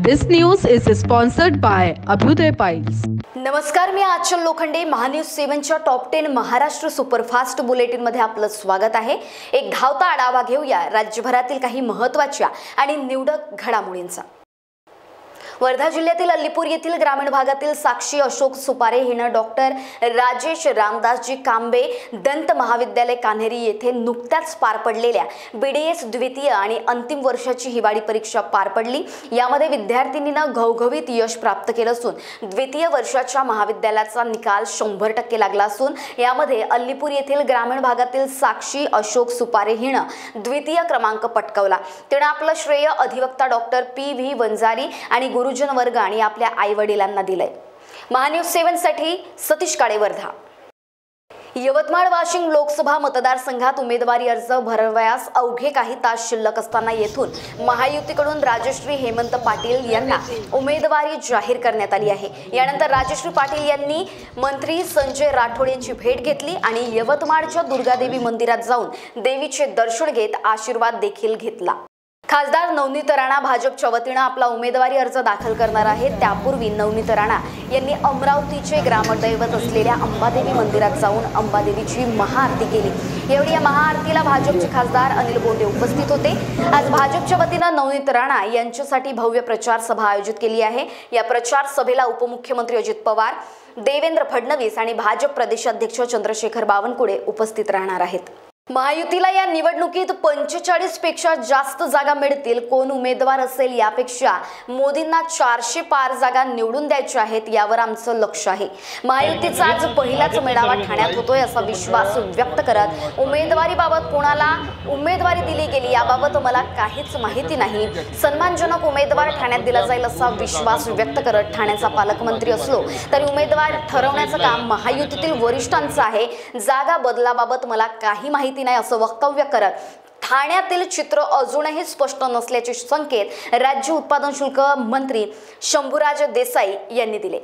This news is sponsored by Abhyuday Piles. नमस्कार, मी आचल लोखंडे. महान्यूज 7च्या टॉप 10 महाराष्ट्र सुपरफास्ट बुलेटिन मध्ये आपलं स्वागत आहे. एक धावता आढावा घेऊया राज्यभरातील काही महत्त्वाच्या आणि निवडक घडामोडींचा. वर्धा जिल्ह्यातील अल्लीपूर येथील ग्रामीण भागातील साक्षी अशोक सुपारे हिनं डॉक्टर राजेश रामदासजी कांबे दंत महाविद्यालय कान्हेरी येथे नुकत्याच पार पडलेल्या BDS द्वितीय आणि अंतिम वर्षाची हिवाळी परीक्षा पार पडली. यामध्ये विद्यार्थिनीनं घवघवीत यश प्राप्त केलं असून द्वितीय वर्षाच्या महाविद्यालयाचा निकाल 100% लागला असून यामध्ये अल्लीपूर येथील ग्रामीण भागातील साक्षी अशोक सुपारे हिनं द्वितीय क्रमांक पटकावला. तिने आपलं श्रेय अधिवक्ता डॉक्टर PV वंजारी आणि गुरुजन वर्ग आणि आपल्या आई वडिलांना दिलंय. महान्यूज 7 साठी सतीश काळे, वर्धा. यवतमाळ वाशिम लोकसभा मतदारसंघात उमेदवारी अर्ज भरवयास अवघे काही तास शिल्लक असताना येथून महायुतीकडून राजश्री हेमंत पाटील यांना उमेदवारी जाहीर करण्यात आली आहे. यानंतर राजश्री पाटील यांनी मंत्री संजय राठोड यांची भेट घेतली आणि यवतमाळच्या दुर्गादेवी मंदिरात जाऊन देवीचे दर्शन घेत आशीर्वाद देखील घेतला. खासदार नवनीत राणा भाजपच्या वतीने आपला उमेदवारी अर्ज दाखल करणार आहेत. त्यापूर्वी नवनीत राणा यांनी अमरावतीचे ग्रामदैवत असलेल्या अंबादेवी मंदिरात जाऊन अंबादेवीची महाआरती केली. यावेळी या महाआरतीला भाजपचे खासदार अनिल बोंडे उपस्थित होते. आज भाजपच्या वतीने नवनीत राणा यांच्यासाठी भव्य प्रचार सभा आयोजित केली आहे. या प्रचार सभेला उपमुख्यमंत्री अजित पवार, देवेंद्र फडणवीस आणि भाजप प्रदेशाध्यक्ष चंद्रशेखर बावनकुळे उपस्थित राहणार आहेत. महायुतीला या निवडणुकीत 45 पेक्षा जास्त जागा मिळतील. कोण उमेदवार असेल यापेक्षा मोदींना 400 पार जागा निवडून द्यायच्या आहेत यावर आमचं लक्ष आहे. महायुतीचा आज पहिलाच मेळावा ठाण्यात होतोय असा विश्वास व्यक्त करत उमेदवारीबाबत कोणाला उमेदवारी दिली गेली याबाबत मला काहीच माहिती नाही. सन्मानजनक उमेदवार ठाण्यात दिला जाईल असा विश्वास व्यक्त करत ठाण्याचा पालकमंत्री असलो तरी उमेदवार ठरवण्याचं काम महायुतीतील वरिष्ठांचं आहे. जागा बदलाबाबत मला काही माहिती नाही असं वक्तव्य करत ठाण्यातील चित्र अजूनही स्पष्ट नसल्याचे संकेत राज्य उत्पादन शुल्क मंत्री शंभूराज देसाई यांनी दिले.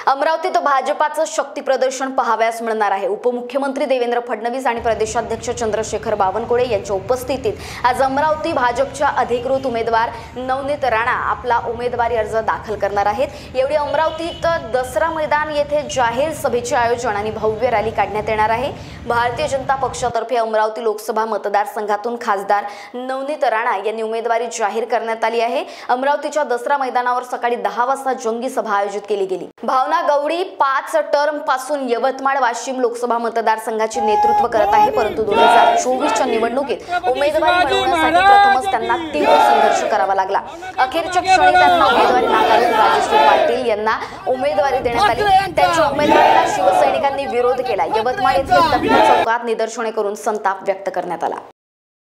अमरावतीत भाजपाचं शक्ती प्रदर्शन पाहावयास मिळणार आहे. उपमुख्यमंत्री देवेंद्र फडणवीस आणि प्रदेशाध्यक्ष चंद्रशेखर बावनकुळे यांच्या उपस्थितीत आज अमरावती भाजपच्या अधिकृत उमेदवार नवनीत राणा आपला उमेदवारी अर्ज दाखल करणार आहेत. यावेळी अमरावतीत दसरा मैदान येथे जाहीर सभेचे आयोजन आणि भव्य रॅली काढण्यात येणार आहे. भारतीय जनता पक्षातर्फे अमरावती लोकसभा मतदारसंघातून खासदार नवनीत राणा यांनी उमेदवारी जाहीर करण्यात आली आहे. अमरावतीच्या दसरा मैदानावर सकाळी 10 वाजता जंगी सभा आयोजित केली गेली. भावना गवडी 5 टर्म पासून यवतमाळ वाशिम लोकसभा मतदारसंघाचे नेतृत्व करत आहे. परंतु 2024च्या निवडणुकीत उमेदवारी मिळवण्यासाठी प्रथमच त्यांना तीव्र संघर्ष करावा लागला. अखेरच्या क्षणी त्यांना उमेदवारी नाकारून राजश्री पाटील यांना उमेदवारी देण्यात आली. त्यांच्या उमेदवारीला शिवसैनिकांनी विरोध केला. यवतमाळ येथील चौकात निदर्शने करून संताप व्यक्त करण्यात आला.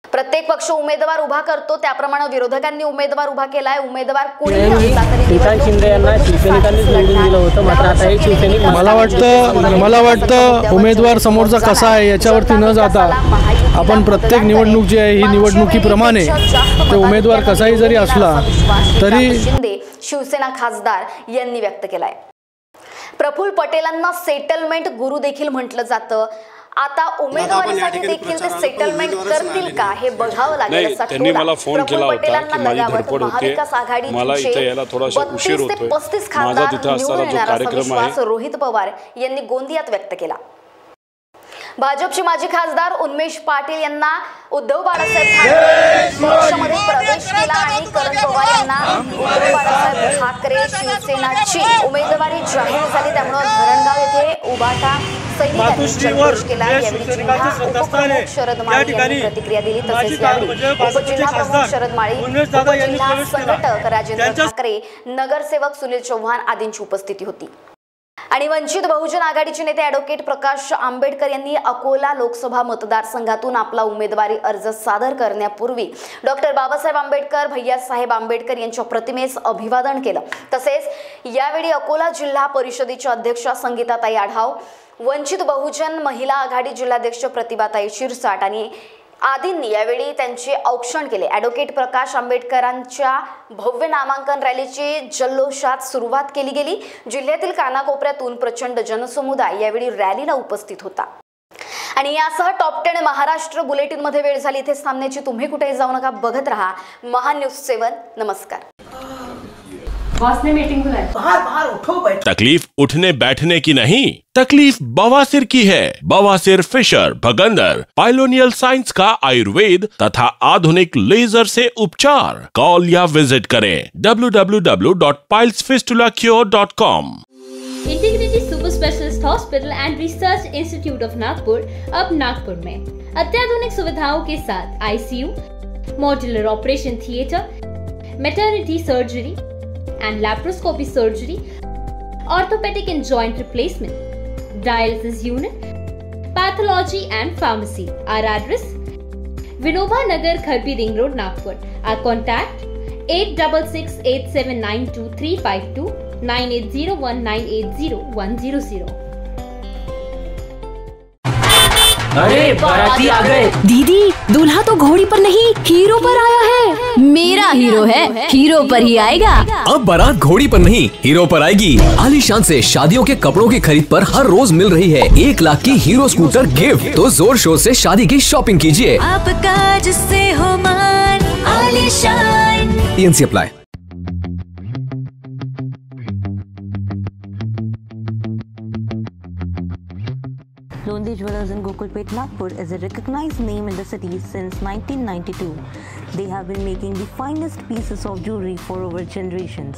प्रत्येक पक्ष उमेदवार उभा करतो त्याप्रमाणे विरोधकांनी उमेदवार उभा केलाय. उमेदवार कोणी असला तरी शिंदे यांना शिवसैनिकांनी निवडून दिलं होतं. मात्र आता हे शिवसैनिक मला वाटतं उमेदवार समोरचा कसा आहे याच्यावरती न जाता आपण प्रत्येक निवडणूक जी आहे ही निवडणुकीप्रमाणे ते उमेदवार कसाही जरी असला तरी शिंदे शिवसेना खासदार यांनी व्यक्त केलाय. प्रफुल्ल पटेलांना सेटलमेंट गुरु देखील म्हटलं जातं. आता उमेदवारीसाठी देखील ते सेटलमेंट करतील का हे बघावं लागेल असा त्यांनी मला फोन केला होता की माझी धडपड होते, मला इथे यायला थोडासा उशीर होतोय, माझा तिथे असताना जो कार्यक्रम आहे. रोहित पवार यांनी गोंदियात व्यक्त केला. भाजपचे माजी खासदार उन्मेष पाटील यांना उद्धव बाळासाहेब ठाकरे पक्षामध्ये प्रवेश केला आणि करण पवार यांना उद्धव बाळासाहेब ठाकरे शिवसेनाची उमेदवारी जाहीर झाली. त्यामुळे धरणगाव येथे उभाटा सैनिकांनी जल्लोष केला. यावेळी जिल्हा उपप्रमुख शरद माळी यांनी प्रतिक्रिया दिली. तसेच यावेळी उपजिल्हा प्रमुख शरद माळी, उपजिल्हा संघटक राजेंद्र ठाकरे, नगरसेवक सुनील चव्हाण आदींची उपस्थिती होती. आणि वंचित बहुजन आघाडीचे नेते ॲडव्होकेट प्रकाश आंबेडकर यांनी अकोला लोकसभा मतदारसंघातून आपला उमेदवारी अर्ज सादर करण्यापूर्वी डॉक्टर बाबासाहेब आंबेडकर, भैयासाहेब आंबेडकर यांच्या प्रतिमेस अभिवादन केलं. तसेच यावेळी अकोला जिल्हा परिषदेच्या अध्यक्षा संगीताताई आढाव, वंचित बहुजन महिला आघाडी जिल्हाध्यक्ष प्रतिभाताई शिरसाट आणि आदींनी यावेळी त्यांचे औक्षण केले. ॲडव्होकेट प्रकाश आंबेडकरांच्या भव्य नामांकन रॅलीची जल्लोषात सुरुवात केली गेली. जिल्ह्यातील कानाकोपऱ्यातून प्रचंड जनसमुदाय यावेळी रॅलीला उपस्थित होता. आणि यासह टॉप 10 महाराष्ट्र बुलेटिन मध्ये वेळ झाली. इथे थांबण्याची. तुम्ही कुठेही जाऊ नका, बघत रहा महान्यूज 7. नमस्कार. बॉस ने मीटिंग बुलाई। बाहर उठो बैठो। तकलीफ उठने बैठने की नहीं, तकलीफ बवासीर की है। बवासीर, फिशर, भगंदर, पाइलोनियल साइंस का आयुर्वेद तथा आधुनिक लेजर से उपचार। कॉल या विजिट करें www.pilesfistulacure.com। Integrity super specialist hospital end research institute of Nagpur अब नागपुर में अत्याधुनिक सुविधाओं के साथ ICU, modular operation theatre, maternity surgery and laparoscopy surgery, orthopedic and joint replacement, dialysis unit, pathology and pharmacy. Our address: Vinoba Nagar, Kharbi Ring Road, Nagpur. Our contact: 8668792352 9801980100. अरे बाराती आ गए। दीदी, दूल्हा तो घोड़ी पर नहीं हीरो पर आया है। मेरा हीरो है, हीरो पर ही आएगा। अब बारात घोड़ी पर नहीं हीरो पर आएगी। आलीशान से शादियों के कपड़ों की खरीद पर हर रोज मिल रही है 1 लाख की हीरो स्कूटर गिफ्ट। तो जोर शोर से शादी की शॉपिंग कीजिए। आपका जिससे हो मान आलीशान। TNC apply. Londi Jewellers in Gokulpet, Nagpur is a recognized name in the city since 1992. They have been making the finest pieces of jewelry for over generations.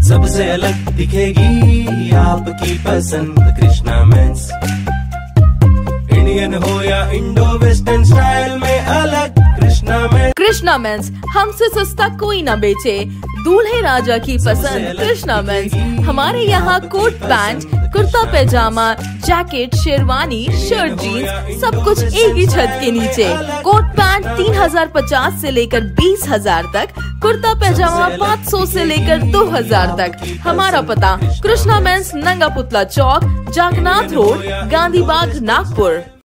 सबसे अलग दिखेगी आपकी पसंद कृष्णा मेंस। इंडियन हो या इंडो वेस्टर्न स्टाइल में अलग Krishna mains. Krishna mains, हमसे सस्ता कोई ना बेचे। दूल्हे राजा की पसंद कृष्णा मेंस। हमारे यहाँ coat pant, kurta pyjama, jacket, sherwani, shirt, jeans सब कुछ एक ही छत के नीचे। कोट पैंट 3050 से लेकर 20,000 तक, कुर्ता पैजामा 500 से लेकर 2000 तक। हमारा पता: कृष्णा मेंस, नंगा पुतला चौक, जागनाथ रोड, गांधी बाग, नागपुर।